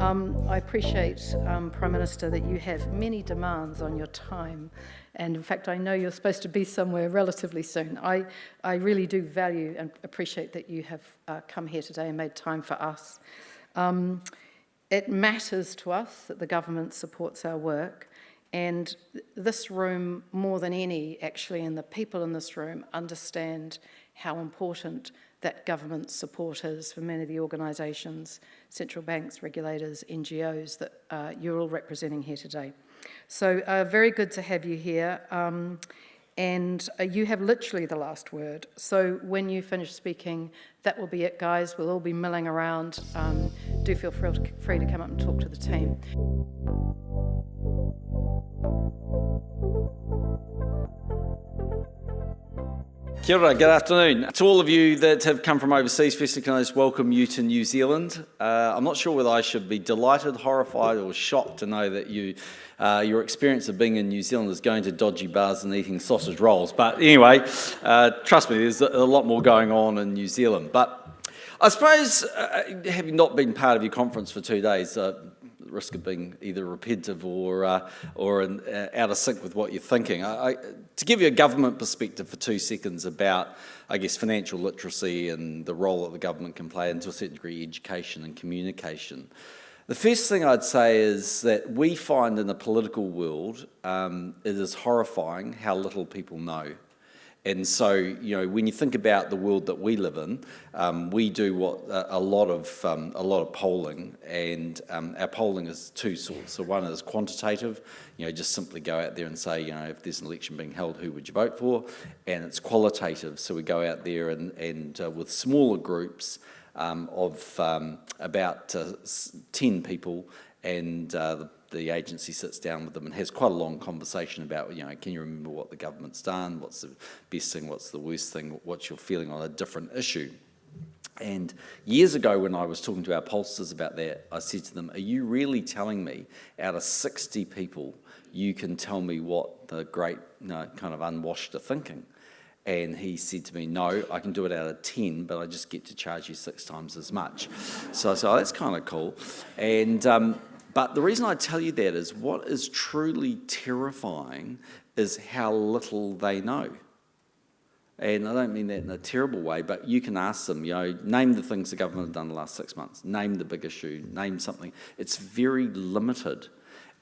I appreciate, Prime Minister, that you have many demands on your time. And in fact, I know you're supposed to be somewhere relatively soon. I really do value and appreciate that you have come here today and made time for us. It matters to us that the government supports our work. And this room, more than any, actually, and the people in this room understand how important that government support is for many of the organisations, central banks, regulators, NGOs that you're all representing here today. So very good to have you here. And you have literally the last word. So when you finish speaking, that will be it, guys. We'll all be milling around. Do feel free to come up and talk to the team. Kia ora, good afternoon. To all of you that have come from overseas, firstly can I just welcome you to New Zealand. I'm not sure whether I should be delighted, horrified or shocked to know that your experience of being in New Zealand is going to dodgy bars and eating sausage rolls. But anyway, trust me, there's a lot more going on in New Zealand. But I suppose, having not been part of your conference for 2 days, risk of being either repetitive or out of sync with what you're thinking. To give you a government perspective for 2 seconds about, I guess, financial literacy and the role that the government can play, and to a certain degree education and communication. The first thing I'd say is that we find in the political world, it is horrifying how little people know. And so, you know, when you think about the world that we live in, we do a lot of polling, and our polling is 2 sorts. So one is quantitative, you know, just simply go out there and say, you know, if there's an election being held, who would you vote for? And it's qualitative, so we go out there and with smaller groups of about 10 people, and the agency sits down with them and has quite a long conversation about, you know, can you remember what the government's done? What's the best thing? What's the worst thing? What's your feeling on a different issue? And years ago when I was talking to our pollsters about that, I said to them, are you really telling me out of 60 people, you can tell me what the great, you know, kind of unwashed are thinking? And he said to me, no, I can do it out of 10, but I just get to charge you 6 times as much. So I said, oh, that's kind of cool. And but the reason I tell you that is what is truly terrifying is how little they know. And I don't mean that in a terrible way, but you can ask them, you know, name the things the government have done in the last 6 months, name the big issue, name something. It's very limited.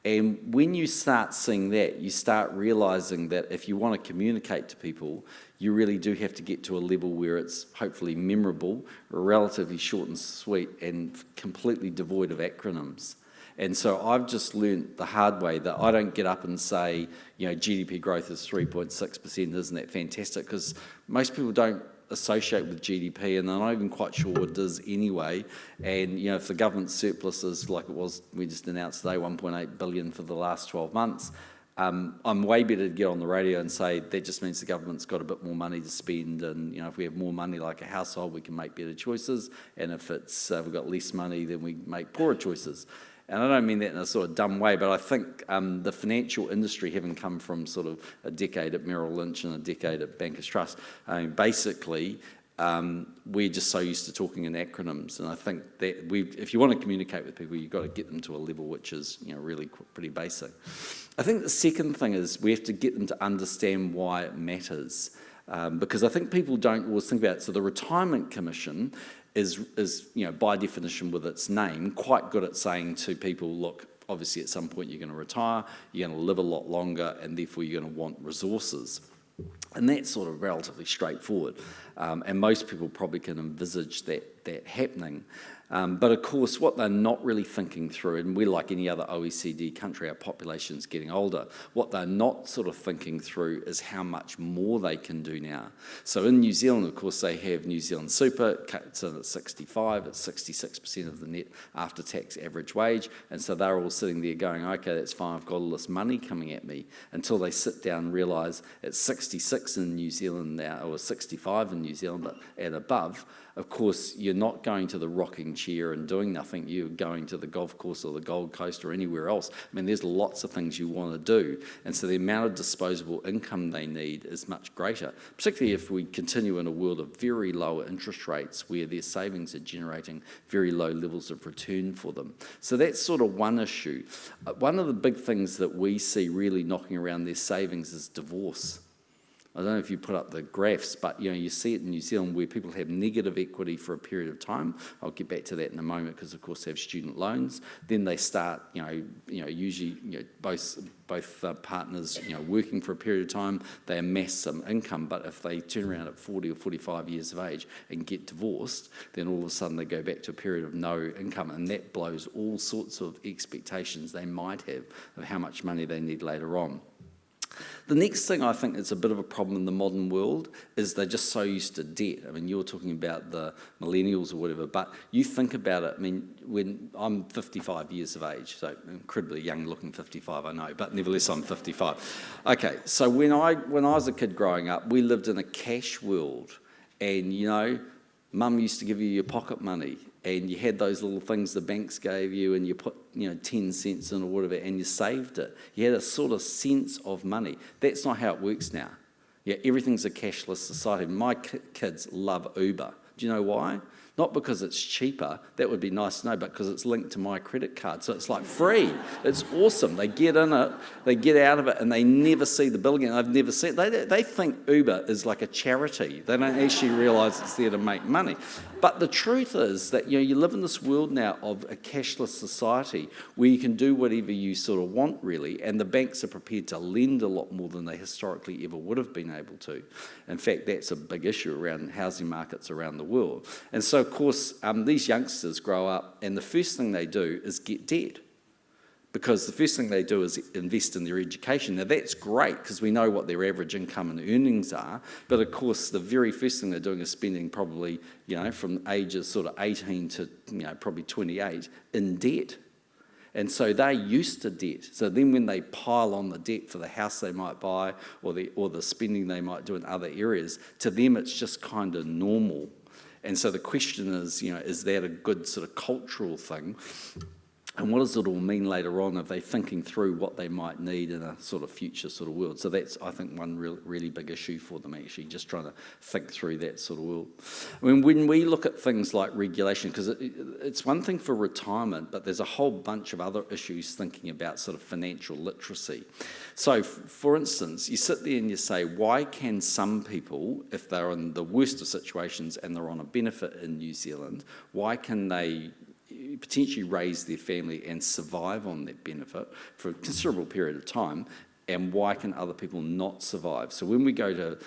And when you start seeing that, you start realising that if you want to communicate to people, you really do have to get to a level where it's hopefully memorable, relatively short and sweet, and completely devoid of acronyms. And so I've just learnt the hard way that I don't get up and say, you know, GDP growth is 3.6%, isn't that fantastic? Because most people don't associate with GDP, and they're not even quite sure what it is anyway. And, you know, if the government surplus is like it was, we just announced today, 1.8 billion for the last 12 months, I'm way better to get on the radio and say that just means the government's got a bit more money to spend, and, you know, if we have more money like a household, we can make better choices, and if it's we've got less money, then we make poorer choices. And I don't mean that in a sort of dumb way, but I think the financial industry, having come from sort of a decade at Merrill Lynch and a decade at Bankers Trust, basically we're just so used to talking in acronyms. And I think that if you want to communicate with people, you've got to get them to a level which is, you know, really pretty basic. I think the second thing is we have to get them to understand why it matters. Because I think people don't always think about it. So the Retirement Commission is, you know, by definition with its name, quite good at saying to people, look, obviously at some point you're going to retire, you're going to live a lot longer, and therefore you're going to want resources. And that's sort of relatively straightforward. And most people probably can envisage that happening. But of course, what they're not really thinking through, and we're like any other OECD country, our population's getting older, what they're not sort of thinking through is how much more they can do now. So in New Zealand, of course, they have New Zealand Super, it's in at 65, it's 66% of the net after-tax average wage, and so they're all sitting there going, okay, that's fine, I've got all this money coming at me, until they sit down and realise at 65, 66 in New Zealand now, or 65 in New Zealand, but and above, of course, you're not going to the rocking chair and doing nothing. You're going to the golf course or the Gold Coast or anywhere else. I mean, there's lots of things you want to do. And so the amount of disposable income they need is much greater, particularly if we continue in a world of very low interest rates where their savings are generating very low levels of return for them. So that's sort of one issue. One of the big things that we see really knocking around their savings is divorce. I don't know if you put up the graphs, but you see it in New Zealand where people have negative equity for a period of time. I'll get back to that in a moment because, of course, they have student loans. Then they start, usually both partners, working for a period of time. They amass some income, but if they turn around at 40 or 45 years of age and get divorced, then all of a sudden they go back to a period of no income, and that blows all sorts of expectations they might have of how much money they need later on. The next thing I think is a bit of a problem in the modern world is they're just so used to debt. I mean, you're talking about the millennials or whatever, but you think about it. I mean, when I'm 55 years of age, so incredibly young looking 55, I know, but nevertheless I'm 55. Okay, so when I was a kid growing up, we lived in a cash world, and Mum used to give you your pocket money, and you had those little things the banks gave you, and you put 10 cents in or whatever, and you saved it. You had a sort of sense of money. That's not how it works now. Yeah, everything's a cashless society. My kids love Uber. Do you know why? Not because it's cheaper, that would be nice to know, but because it's linked to my credit card. So it's like free. It's awesome. They get in it, they get out of it, and they never see the bill again. I've never seen it. They think Uber is like a charity. They don't actually realise it's there to make money. But the truth is that you live in this world now of a cashless society where you can do whatever you sort of want, really, and the banks are prepared to lend a lot more than they historically ever would have been able to. In fact, that's a big issue around housing markets around the world. And so, of course, these youngsters grow up, and the first thing they do is get debt, because the first thing they do is invest in their education. Now, that's great because we know what their average income and earnings are, but of course, the very first thing they're doing is spending probably, from ages sort of 18 to, probably 28 in debt. And so they're used to debt. So then when they pile on the debt for the house they might buy or the spending they might do in other areas, to them it's just kind of normal. And so the question is that a good sort of cultural thing? And what does it all mean later on? Are they thinking through what they might need in a sort of future sort of world? So that's, I think, one really big issue for them, actually, just trying to think through that sort of world. I mean, when we look at things like regulation, because it's one thing for retirement, but there's a whole bunch of other issues thinking about sort of financial literacy. So, for instance, you sit there and you say, why can some people, if they're in the worst of situations and they're on a benefit in New Zealand, why can they potentially raise their family and survive on that benefit for a considerable period of time, and why can other people not survive? So when we go to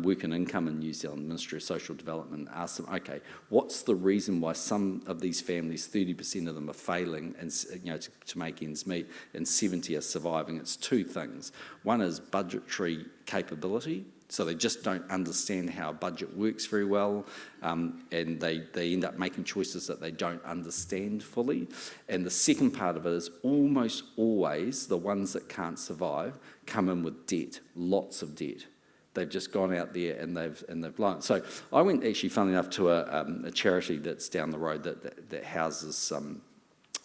Work and Income in New Zealand, Ministry of Social Development, ask them, okay, what's the reason why some of these families, 30% of them are failing and to make ends meet, and 70 are surviving? It's two things. One is budgetary capability. So they just don't understand how a budget works very well, and they end up making choices that they don't understand fully. And the second part of it is almost always the ones that can't survive come in with debt, lots of debt. They've just gone out there and they've blown. So I went, actually, funnily enough, to a charity that's down the road that houses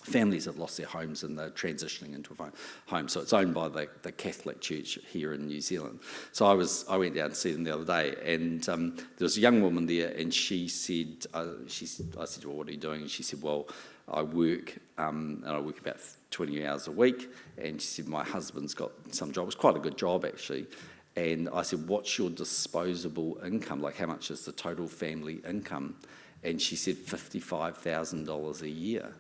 families have lost their homes and they're transitioning into a home. So it's owned by the Catholic Church here in New Zealand. So I went down to see them the other day, and there was a young woman there, and she said, I said, well, what are you doing? And she said, well, I work, and I work about 20 hours a week. And she said, my husband's got some job. It's quite a good job, actually. And I said, what's your disposable income? Like, how much is the total family income? And she said, $55,000 a year.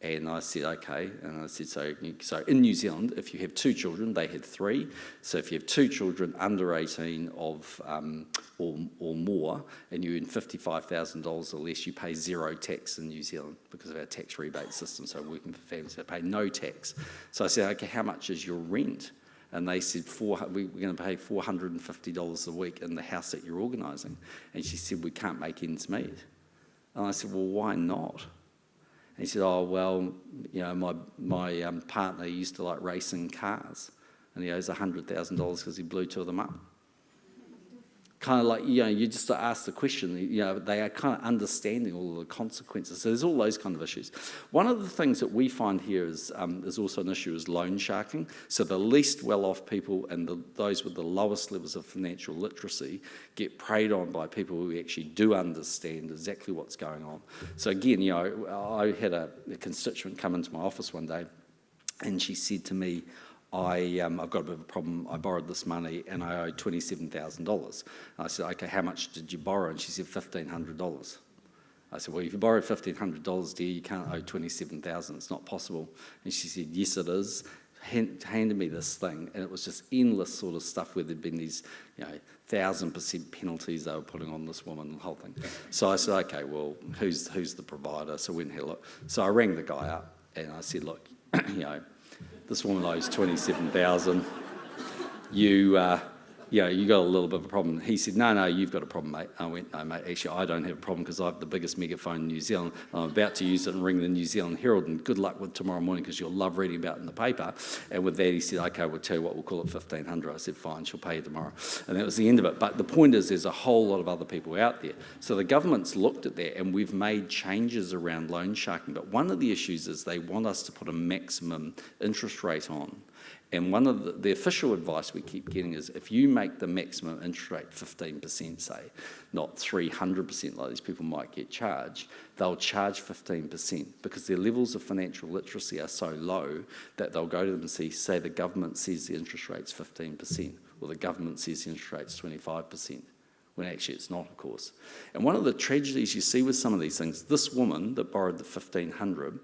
And I said, okay. And I said, so in New Zealand, if you have two children, they had three. So if you have two children under 18 or more, and you earn $55,000 or less, you pay zero tax in New Zealand because of our tax rebate system. So working for families, they pay no tax. So I said, okay, how much is your rent? And they said, we're going to pay $450 a week in the house that you're organising. And she said, we can't make ends meet. And I said, well, why not? And he said, oh, well, my partner used to like racing cars, and he owes $100,000 because he blew two of them up. kind of like, you just ask the question, they are kind of understanding all of the consequences. So there's all those kind of issues. One of the things that we find here is also an issue is loan sharking. So the least well-off people and those with the lowest levels of financial literacy get preyed on by people who actually do understand exactly what's going on. So again, I had a constituent come into my office one day, and she said to me, I've got a bit of a problem. I borrowed this money and I owe $27,000. I said, okay, how much did you borrow? And she said, $1,500. I said, well, if you borrowed $1,500, dear, you can't owe $27,000. It's not possible. And she said, yes, it is. Handed me this thing, and it was just endless sort of stuff where there'd been these, 1,000% penalties they were putting on this woman, the whole thing. So I said, okay, well, who's the provider? So we went and had a look. So I rang the guy up and I said, look, this woman owes $27,000. You got a little bit of a problem. He said, no, you've got a problem, mate. I went, no, mate, actually, I don't have a problem because I have the biggest megaphone in New Zealand. I'm about to use it and ring the New Zealand Herald, and good luck with tomorrow morning because you'll love reading about it in the paper. And with that, he said, okay, we'll tell you what, we'll call it $1,500. I said, fine, she'll pay you tomorrow. And that was the end of it. But the point is, there's a whole lot of other people out there. So the government's looked at that, and we've made changes around loan sharking. But one of the issues is they want us to put a maximum interest rate on. And one of the official advice we keep getting is if you make the maximum interest rate 15%, say, not 300% like these people might get charged, they'll charge 15% because their levels of financial literacy are so low that they'll go to them and say the government says the interest rate's 15%, or the government says the interest rate's 25%. When actually it's not, of course. And one of the tragedies you see with some of these things, this woman that borrowed the $1,500,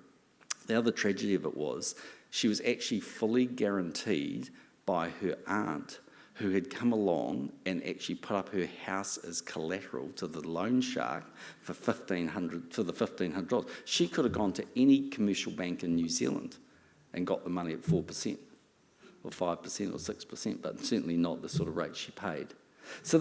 the other tragedy of it was she was actually fully guaranteed by her aunt, who had come along and actually put up her house as collateral to the loan shark for $1,500. She could have gone to any commercial bank in New Zealand and got the money at 4% or 5% or 6%, but certainly not the sort of rate she paid. So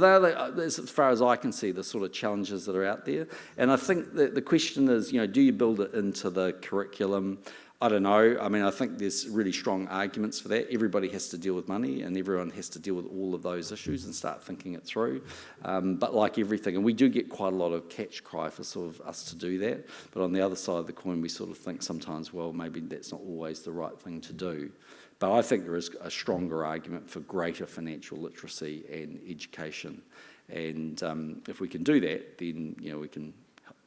as far as I can see, the sort of challenges that are out there. And I think that the question is, do you build it into the curriculum? I don't know. I mean, I think there's really strong arguments for that. Everybody has to deal with money, and everyone has to deal with all of those issues and start thinking it through. But like everything, and we do get quite a lot of catch cry for sort of us to do that. But on the other side of the coin, we sort of think sometimes, well, maybe that's not always the right thing to do. But I think there is a stronger argument for greater financial literacy and education. And if we can do that, then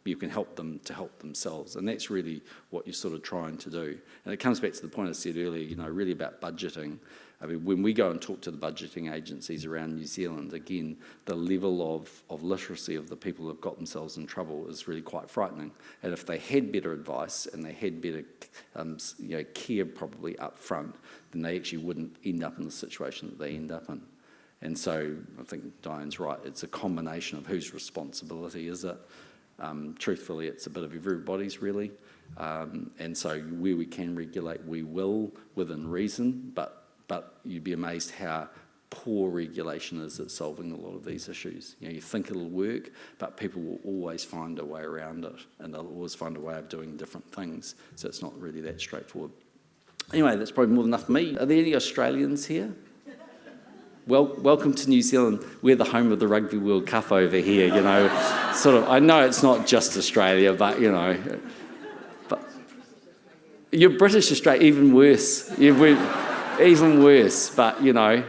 you can help them to help themselves. And that's really what you're sort of trying to do. And it comes back to the point I said earlier, really about budgeting. I mean, when we go and talk to the budgeting agencies around New Zealand, again, the level of literacy of the people who have got themselves in trouble is really quite frightening. And if they had better advice and they had better care probably up front, then they actually wouldn't end up in the situation that they end up in. And so I think Diane's right. It's a combination of whose responsibility is it. Truthfully, it's a bit of everybody's, really. And so where we can regulate, we will, within reason, but you'd be amazed how poor regulation is at solving a lot of these issues. You think it'll work, but people will always find a way around it, and they'll always find a way of doing different things, so it's not really that straightforward. Anyway, that's probably more than enough for me. Are there any Australians here? Well, welcome to New Zealand. We're the home of the Rugby World Cup over here, Sort of, I know it's not just Australia, but, But you're British Australia, even worse. Even worse, but, anyway,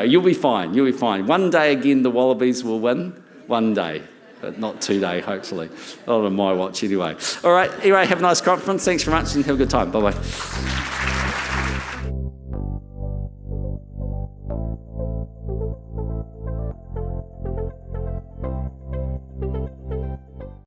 you'll be fine. You'll be fine. One day again, the Wallabies will win. One day. But not today, hopefully. Not on my watch, anyway. All right, anyway, have a nice conference. Thanks very much and have a good time. Bye-bye.